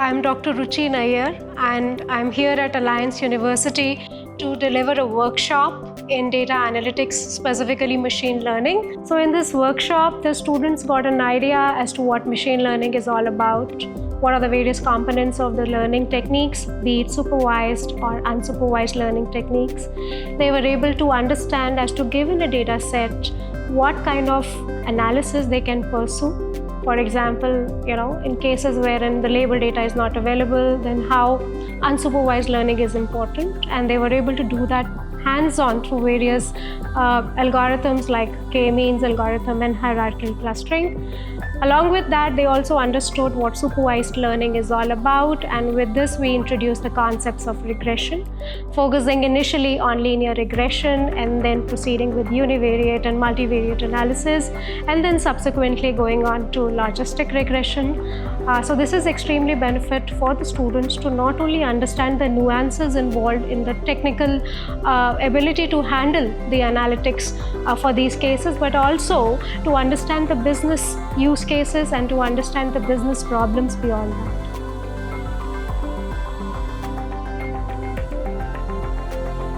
I'm Dr. Ruchi Nayyar, and I'm here at Alliance University to deliver a workshop in data analytics, specifically machine learning. So in this workshop, the students got an idea as to what machine learning is all about, what are the various components of the learning techniques, be it supervised or unsupervised learning techniques. They were able to understand as to, given a data set, what kind of analysis they can pursue. For example, in cases wherein the label data is not available, then how unsupervised learning is important. And they were able to do that hands-on through various algorithms like K-means algorithm and hierarchical clustering. Along with that, they also understood what supervised learning is all about, and with this we introduced the concepts of regression, focusing initially on linear regression and then proceeding with univariate and multivariate analysis, and then subsequently going on to logistic regression. So this is extremely benefit for the students to not only understand the nuances involved in the technical ability to handle the analytics for these cases, but also to understand the business use cases and to understand the business problems beyond that.